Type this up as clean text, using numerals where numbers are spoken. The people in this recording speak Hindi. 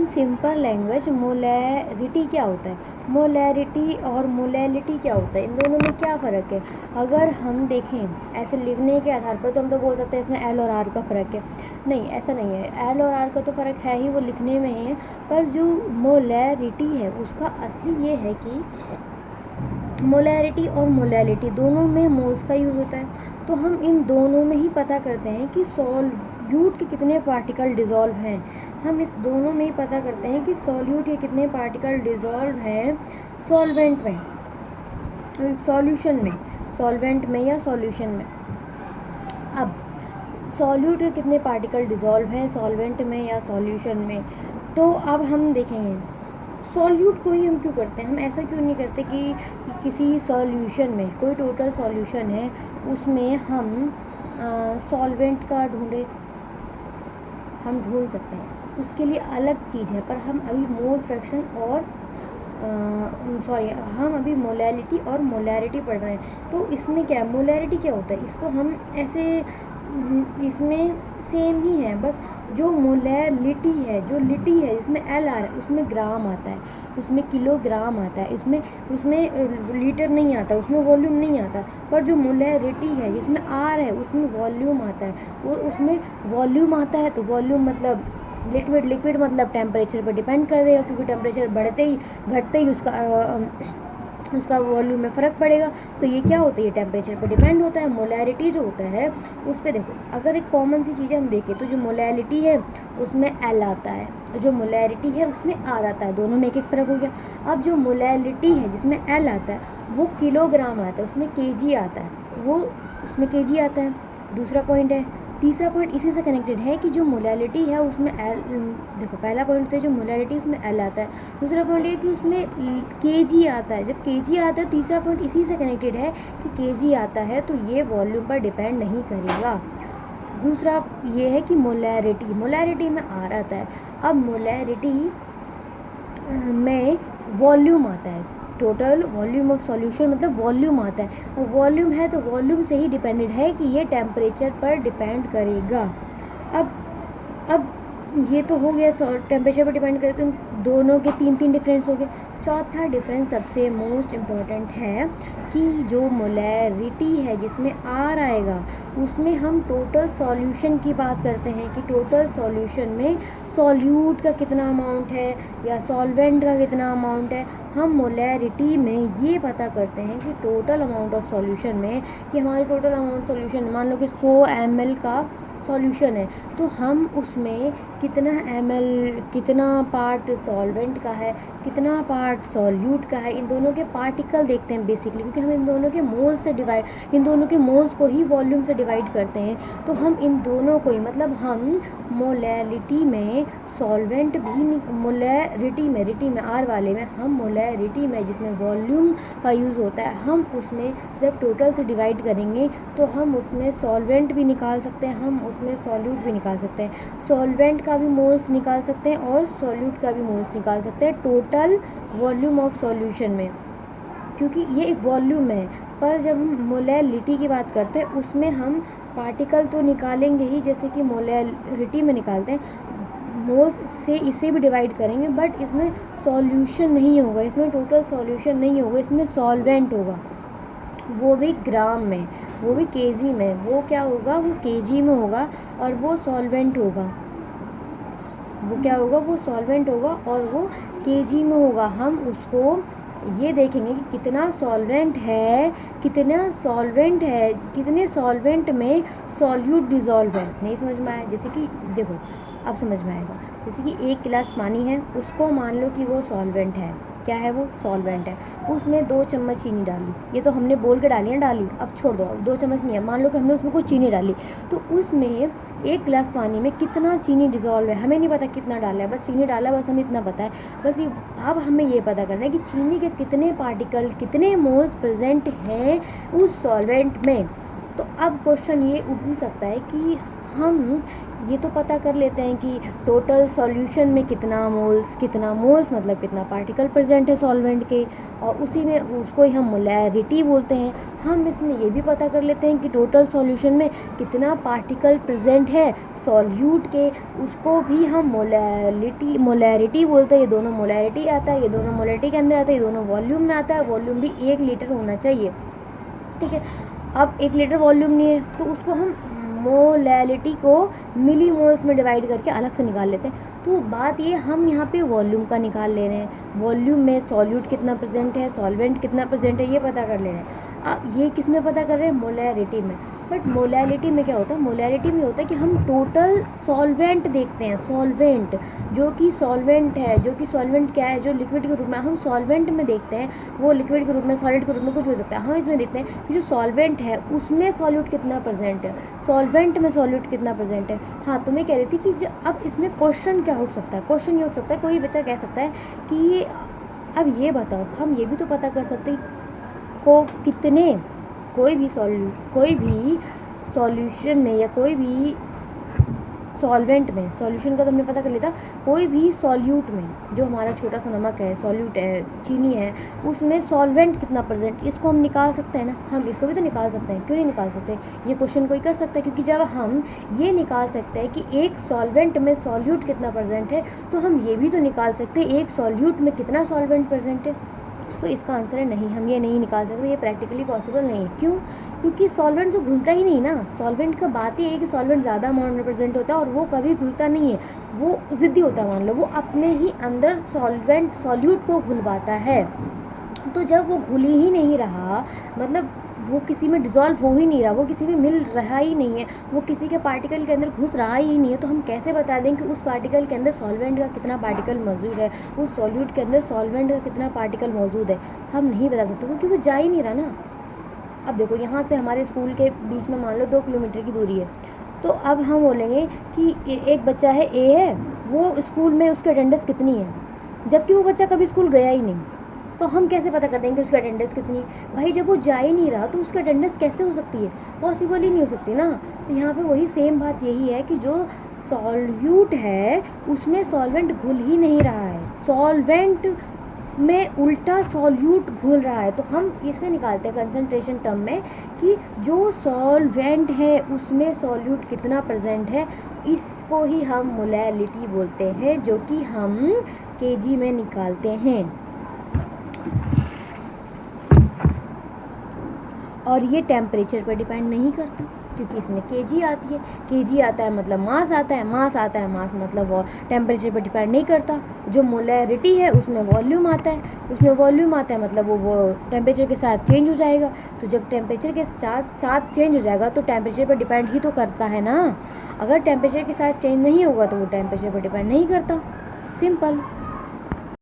सिंपल लैंग्वेज मोलैरिटी क्या होता है, मोलैरिटी और मोलैलिटी क्या होता है, इन दोनों में क्या फ़र्क है। अगर हम देखें ऐसे लिखने के आधार पर तो हम तो बोल सकते हैं इसमें एल और आर का फ़र्क है। नहीं, ऐसा नहीं है, एल और आर का तो फ़र्क है ही, वो लिखने में है। पर जो मोलैरिटी है उसका असली ये है कि मोलैरिटी और मोलैलिटी दोनों में मोल्स का यूज़ होता है। तो हम इन दोनों में ही पता करते हैं कि सॉल्यूट के कितने पार्टिकल डिज़ोल्व हैं। हम इस दोनों में ही पता करते हैं कि सॉल्यूट के कितने पार्टिकल डिज़ोल्व हैं सॉल्वेंट में, सॉल्यूशन में, सॉल्वेंट में या सॉल्यूशन में। अब सॉल्यूट के कितने पार्टिकल डिज़ोल्व हैं सॉल्वेंट में या सॉल्यूशन में, तो अब हम देखेंगे सॉल्यूट को ही हम क्यों करते हैं। हम ऐसा क्यों नहीं करते कि किसी सॉल्यूशन में, कोई टोटल सॉल्यूशन है उसमें हम सॉल्वेंट का ढूंढें, हम ढूंढ सकते हैं, उसके लिए अलग चीज़ है। पर हम अभी मोल फ्रैक्शन और हम अभी मोलैलिटी और मोलैरिटी पढ़ रहे हैं। तो इसमें क्या है, मोलैरिटी क्या होता है, इसको हम ऐसे इसमें सेम ही है, बस जो मोलैलिटी है, जो लिटी है जिसमें एल आ रहा है उसमें ग्राम आता है, उसमें किलोग्राम आता है, उसमें लीटर नहीं आता, उसमें वॉल्यूम नहीं आता। पर जो मोलैरिटी है जिसमें आर है उसमें वॉल्यूम आता है, वो उसमें वॉल्यूम आता है। तो वॉल्यूम मतलब लिक्विड, लिक्विड मतलब टेम्परेचर पर डिपेंड कर देगा, क्योंकि टेम्परेचर बढ़ते ही घटते ही उसका वॉल्यूम में फ़र्क पड़ेगा। तो ये क्या होता है, ये टेम्परेचर पर डिपेंड होता है। मोलैरिटी जो होता है उस पर देखो, अगर एक कॉमन सी चीज़ें हम देखें तो जो मोलैलिटी है उसमें एल आता है, जो मोलैरिटी है उसमें आर आता है, दोनों में एक एक फ़र्क हो गया। अब जो मोलैलिटी है जिसमें एल आता है वो किलोग्राम आता है, उसमें केजी आता है, वो उसमें केजी आता है। दूसरा पॉइंट है, तीसरा पॉइंट इसी से कनेक्टेड है कि जो मोलैलिटी है उसमें एल, देखो पहला पॉइंट तो जो मोलैलिटी उसमें एल आता है, दूसरा पॉइंट ये कि उसमें केजी आता है। जब केजी आता है तीसरा पॉइंट इसी से कनेक्टेड है कि केजी आता है, तो ये वॉल्यूम पर डिपेंड नहीं करेगा। दूसरा ये है कि मोलैरिटी, मोलैरिटी में आर आता है। अब मोलैरिटी में वॉल्यूम आता है, टोटल वॉल्यूम ऑफ सॉल्यूशन मतलब वॉल्यूम आता है। वॉल्यूम है तो वॉल्यूम से ही डिपेंडेड है कि ये टेम्परेचर पर डिपेंड करेगा। अब ये तो हो गया टेम्परेचर पर डिपेंड करे, तो इन दोनों के तीन तीन डिफरेंस हो गए। चौथा डिफरेंस सबसे मोस्ट इम्पॉर्टेंट है कि जो मोलैरिटी है जिसमें आर आएगा उसमें हम टोटल सॉल्यूशन की बात करते हैं कि टोटल सॉल्यूशन में सॉल्यूट का कितना अमाउंट है या सॉल्वेंट का कितना अमाउंट है। हम मोलैरिटी में ये पता करते हैं कि टोटल अमाउंट ऑफ सॉल्यूशन में, कि हमारे टोटल अमाउंट सॉल्यूशन मान लो कि 100 ml का सॉल्यूशन है, तो हम उसमें कितना ml, कितना पार्ट सॉल्वेंट का है, कितना पार्ट सॉल्यूट का है, इन दोनों के पार्टिकल देखते हैं बेसिकली, क्योंकि हम इन दोनों के मोल्स से डिवाइड, इन दोनों के मोल्स को ही वॉल्यूम से डिवाइड करते हैं। तो हम इन दोनों को ही, मतलब हम मोलैलिटी में सॉल्वेंट भी मोलैरिटी में, रिटी में आर वाले में, हम मोलैरिटी में जिसमें वॉल्यूम का यूज़ होता है, हम उसमें जब टोटल से डिवाइड करेंगे तो हम उसमें सॉल्वेंट भी निकाल सकते हैं, हम उसमें सॉल्यूट भी निकाल सकते हैं, सॉल्वेंट का भी मोल्स निकाल सकते हैं और सॉल्यूट का भी मोल्स निकाल सकते हैं टोटल वॉल्यूम ऑफ सॉल्यूशन में, क्योंकि ये एक वॉल्यूम है। पर जब हम मोलैलिटी की बात करते हैं उसमें हम पार्टिकल तो निकालेंगे ही, जैसे कि मोलैलिटी में निकालते हैं, मोल्स से इसे भी डिवाइड करेंगे, बट इसमें सॉल्यूशन नहीं होगा, इसमें टोटल सॉल्यूशन नहीं होगा, इसमें सॉल्वेंट होगा, वो भी ग्राम में, वो भी केजी में। वो क्या होगा, वो केजी में होगा और वो सॉल्वेंट होगा, वो क्या होगा, वो सॉल्वेंट होगा और वो केजी में होगा। हम उसको ये देखेंगे कि कितना सॉल्वेंट है, कितना सॉल्वेंट है, कितने सॉल्वेंट में सॉल्यूट डिज़ोल्व है। नहीं समझ में आया, जैसे कि देखो अब समझ में आएगा। जैसे कि एक गिलास पानी है, उसको मान लो कि वो सॉल्वेंट है, क्या है वो, सॉल्वेंट है, उसमें 2 चम्मच चीनी डाली, ये तो हमने बोल के डाली ना, डाली, अब छोड़ दो, 2 चम्मच नहीं है, मान लो कि हमने उसमें कुछ चीनी डाली, तो उसमें एक गिलास पानी में कितना चीनी डिज़ोल्व है हमें नहीं पता, कितना डाला है, बस चीनी डाला, बस हमें इतना पता है, बस ये। अब हमें ये पता करना है कि चीनी के कितने पार्टिकल, कितने मोल्स प्रेजेंट हैं उस सॉल्वेंट में। तो अब क्वेश्चन ये उठ भी सकता है कि हम ये तो पता कर लेते हैं कि टोटल सॉल्यूशन में कितना मोल्स मतलब कितना पार्टिकल प्रेजेंट है सॉल्वेंट के, और उसी में उसको ही हम मोलैरिटी बोलते हैं। हम इसमें ये भी पता कर लेते हैं कि टोटल सॉल्यूशन में कितना पार्टिकल प्रेजेंट है सॉल्यूट के, उसको भी हम मोलैरिटी बोलते हैं। ये दोनों मोलैरिटी आता है, ये दोनों मोलैरिटी के अंदर आता है, ये दोनों वॉल्यूम में आता है। वॉल्यूम भी 1 लीटर होना चाहिए, ठीक है। अब 1 लीटर वॉल्यूम नहीं है तो उसको हम मोलैलिटी को मिली मोल्स में डिवाइड करके अलग से निकाल लेते हैं। तो बात ये हम यहाँ पे वॉल्यूम का निकाल ले रहे हैं, वॉल्यूम में सॉल्यूट कितना प्रेजेंट है, सॉल्वेंट कितना प्रेजेंट है, ये पता कर ले रहे हैं। अब ये किस में पता कर रहे हैं, मोलैरिटी में। बट मोलैलिटी में क्या होता है, मोलैलिटी में होता है कि हम टोटल सॉल्वेंट देखते हैं, सॉल्वेंट जो कि सॉल्वेंट है, जो कि सॉल्वेंट क्या है, जो लिक्विड के रूप में हम सॉल्वेंट में देखते हैं, वो लिक्विड के रूप में, सॉलिड के रूप में कुछ हो सकता है। हम इसमें देखते हैं कि जो सॉल्वेंट है उसमें सॉल्यूट कितना प्रेजेंट है, सॉल्वेंट में सॉल्यूट कितना प्रेजेंट है। हाँ, तो मैं कह रही थी कि अब इसमें क्वेश्चन क्या उठ सकता है, क्वेश्चन ये हो सकता है, कोई बच्चा कह सकता है कि अब ये बताओ, हम ये भी तो पता कर सकते हैं को कितने कोई भी सॉल्यूशन में या कोई भी सॉल्वेंट में, सॉल्यूशन का तो हमने पता कर लिया था, कोई भी सॉल्यूट में जो हमारा छोटा सा नमक है, सॉल्यूट है, चीनी है, उसमें सॉल्वेंट कितना प्रेजेंट, इसको हम निकाल सकते हैं ना। हम इसको भी तो निकाल सकते हैं, क्यों नहीं निकाल सकते, ये क्वेश्चन कोई कर सकता है। क्योंकि जब हम ये निकाल सकते हैं कि एक सॉल्वेंट में सॉल्यूट कितना प्रेजेंट है, तो हम ये भी तो निकाल सकते हैं एक सॉल्यूट में कितना सॉल्वेंट प्रेजेंट है। तो इसका आंसर है नहीं, हम ये नहीं निकाल सकते, ये प्रैक्टिकली पॉसिबल नहीं है। क्यों? क्योंकि सॉल्वेंट तो घुलता ही नहीं ना। सॉल्वेंट का बात ही है कि सॉल्वेंट ज़्यादा अमाउंट में प्रेजेंट होता है और वो कभी घुलता नहीं है, वो ज़िद्दी होता है। मान लो वो अपने ही अंदर सॉल्यूट को घुलवाता है। तो जब वो घुल ही नहीं रहा, मतलब वो किसी में डिज़ोल्व हो ही नहीं रहा, वो किसी में मिल रहा ही नहीं है, वो किसी के पार्टिकल के अंदर घुस रहा ही नहीं है, तो हम कैसे बता दें कि उस पार्टिकल के अंदर सॉल्वेंट का कितना पार्टिकल मौजूद है, उस सॉल्यूट के अंदर सॉल्वेंट का कितना पार्टिकल मौजूद है। हम नहीं बता सकते क्योंकि वो जा ही नहीं रहा ना। अब देखो, यहाँ से हमारे स्कूल के बीच में मान लो 2 किलोमीटर की दूरी है, तो अब हम बोलेंगे कि एक बच्चा है, ए है, वो स्कूल में उसकी अटेंडेंस कितनी है, जबकि वो बच्चा कभी स्कूल गया ही नहीं। तो हम कैसे पता कर देंगे कि उसकी अटेंडेंस कितनी है? भाई जब वो जा ही नहीं रहा तो उसकी अटेंडेंस कैसे हो सकती है, पॉसिबल ही नहीं हो सकती ना। तो यहाँ पे वही सेम बात यही है कि जो सॉल्यूट है उसमें सॉल्वेंट घुल ही नहीं रहा है, सॉल्वेंट में उल्टा सॉल्यूट घुल रहा है। तो हम इसे निकालते हैं कंसंट्रेशन टर्म में कि जो सॉल्वेंट है उसमें सॉल्यूट कितना प्रेजेंट है, इसको ही हम मोलैलिटी बोलते हैं, जो कि हम केजी में निकालते हैं। और ये टेम्परेचर पर डिपेंड नहीं करता क्योंकि इसमें केजी आती है, केजी आता है मतलब मास आता है, मास आता है, मास मतलब वो टेम्परेचर पर डिपेंड नहीं करता। जो मोलैरिटी है उसमें वॉल्यूम आता है, उसमें वॉल्यूम आता है मतलब वो टेम्परेचर के साथ चेंज हो जाएगा। तो जब टेम्परेचर के साथ चेंज हो जाएगा तो टेम्परेचर पर डिपेंड ही तो करता है ना। अगर टेम्परेचर के साथ चेंज नहीं होगा तो वो टेम्परेचर पर डिपेंड नहीं करता, सिंपल।